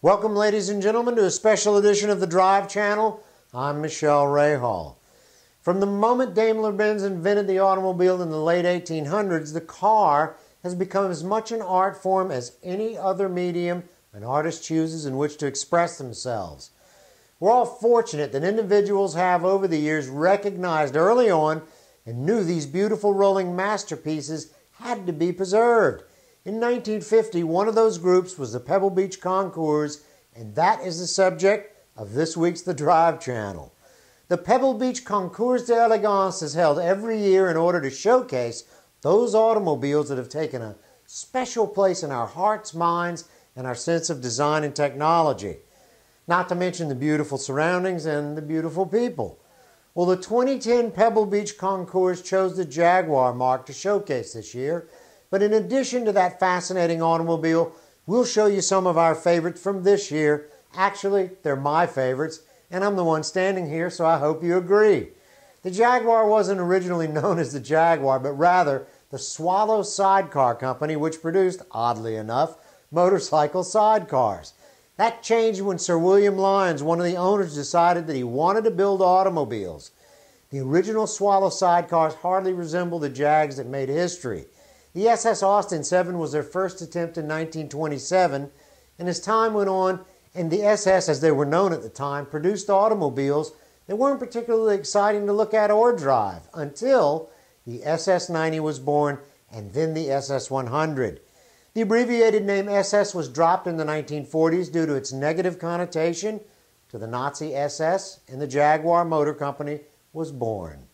Welcome, ladies and gentlemen, to a special edition of the Drive Channel. I'm MICHELE RAHAL. From the moment Daimler-Benz invented the automobile in the late 1800s, the car has become as much an art form as any other medium an artist chooses in which to express themselves. We're all fortunate that individuals have over the years recognized early on and knew these beautiful rolling masterpieces had to be preserved. In 1950, one of those groups was the Pebble Beach Concours, and that is the subject of this week's The Drive Channel. The Pebble Beach Concours De Elegance is held every year in order to showcase those automobiles that have taken a special place in our hearts, minds, and our sense of design and technology. Not to mention the beautiful surroundings and the beautiful people. Well, the 2010 Pebble Beach Concours chose the Jaguar marque to showcase this year. But in addition to that fascinating automobile, we'll show you some of our favorites from this year. Actually, they're my favorites, and I'm the one standing here, so I hope you agree. The Jaguar wasn't originally known as the Jaguar, but rather the Swallow Sidecar Company, which produced, oddly enough, motorcycle sidecars. That changed when Sir William Lyons, one of the owners, decided that he wanted to build automobiles. The original Swallow sidecars hardly resemble the Jags that made history. The SS Austin 7 was their first attempt in 1927, and as time went on, and the SS, as they were known at the time, produced automobiles that weren't particularly exciting to look at or drive until the SS90 was born and then the SS100. The abbreviated name SS was dropped in the 1940s due to its negative connotation to the Nazi SS, and the Jaguar Motor Company was born.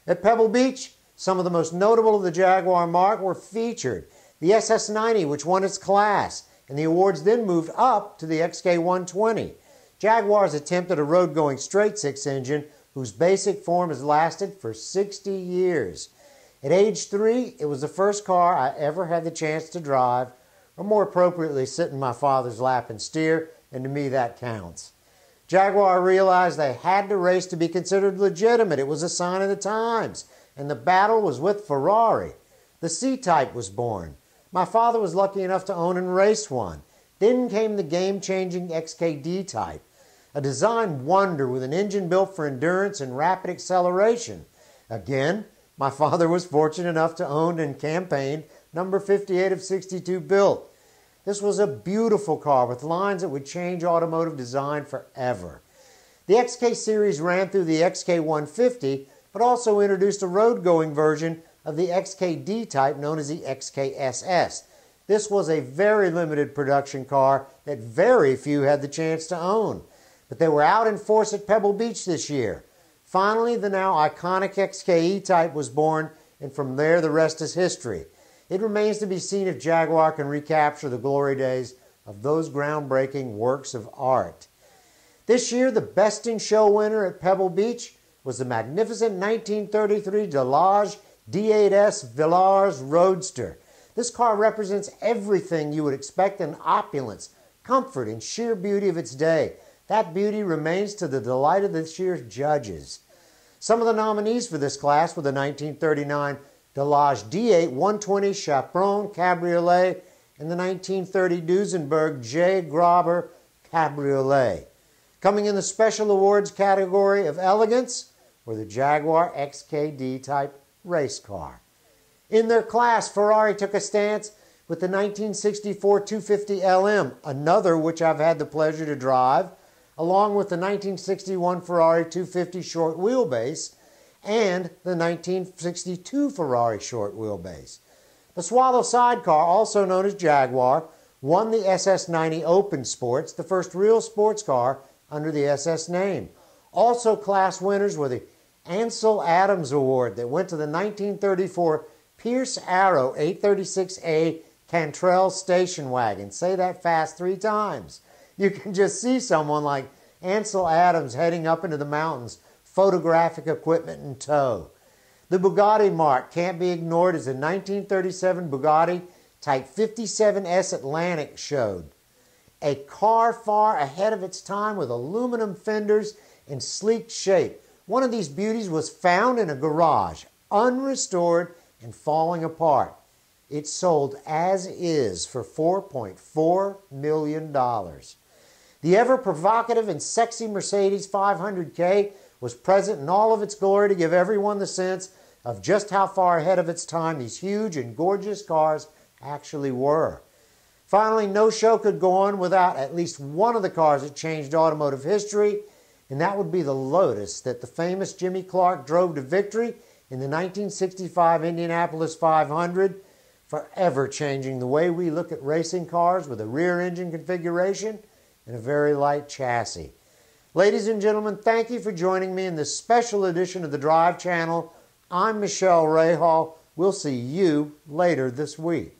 At Pebble Beach, some of the most notable of the Jaguar marque were featured. The SS90, which won its class, and the awards then moved up to the XK120. Jaguar's attempt at a road-going straight-six engine whose basic form has lasted for 60 years. At age 3, it was the first car I ever had the chance to drive, or more appropriately, sit in my father's lap and steer, and to me that counts. Jaguar realized they had to race to be considered legitimate. It was a sign of the times, and the battle was with Ferrari. The C-Type was born. My father was lucky enough to own and race one. Then came the game-changing XKD Type, a design wonder with an engine built for endurance and rapid acceleration. Again, my father was fortunate enough to own and campaign number 58 of 62 built. This was a beautiful car with lines that would change automotive design forever. The XK series ran through the XK150, but also introduced a road-going version of the XKD type known as the XKSS. This was a very limited production car that very few had the chance to own, but they were out in force at Pebble Beach this year. Finally, the now iconic XKE type was born, and from there the rest is history. It remains to be seen if Jaguar can recapture the glory days of those groundbreaking works of art. This year, the Best in Show winner at Pebble Beach was the magnificent 1933 Delage D8S Villars Roadster. This car represents everything you would expect in opulence, comfort, and sheer beauty of its day. That beauty remains to the delight of this year's judges. Some of the nominees for this class were the 1939 Delage D8 120 Chaperon Cabriolet and the 1930 Duesenberg J. Grauber Cabriolet. Coming in the special awards category of elegance were the Jaguar XKD type race car. In their class, Ferrari took a stance with the 1964 250 LM, another which I've had the pleasure to drive, along with the 1961 Ferrari 250 short wheelbase and the 1962 Ferrari short wheelbase. The Swallow Sidecar, also known as Jaguar, won the SS90 Open Sports, the first real sports car under the SS name. Also class winners were the Ansel Adams Award that went to the 1934 Pierce Arrow 836A Cantrell station wagon. Say that fast 3 times. You can just see someone like Ansel Adams heading up into the mountains, photographic equipment in tow. The Bugatti marque can't be ignored as the 1937 Bugatti Type 57S Atlantic showed. A car far ahead of its time with aluminum fenders and sleek shape. One of these beauties was found in a garage, unrestored and falling apart. It sold as is for $4.4 million. The ever-provocative and sexy Mercedes 500K was present in all of its glory to give everyone the sense of just how far ahead of its time these huge and gorgeous cars actually were. Finally, no show could go on without at least one of the cars that changed automotive history, and that would be the Lotus that the famous Jimmy Clark drove to victory in the 1965 Indianapolis 500, forever changing the way we look at racing cars with a rear engine configuration and a very light chassis. Ladies and gentlemen, thank you for joining me in this special edition of the Drive Channel. I'm Michele Rahal. We'll see you later this week.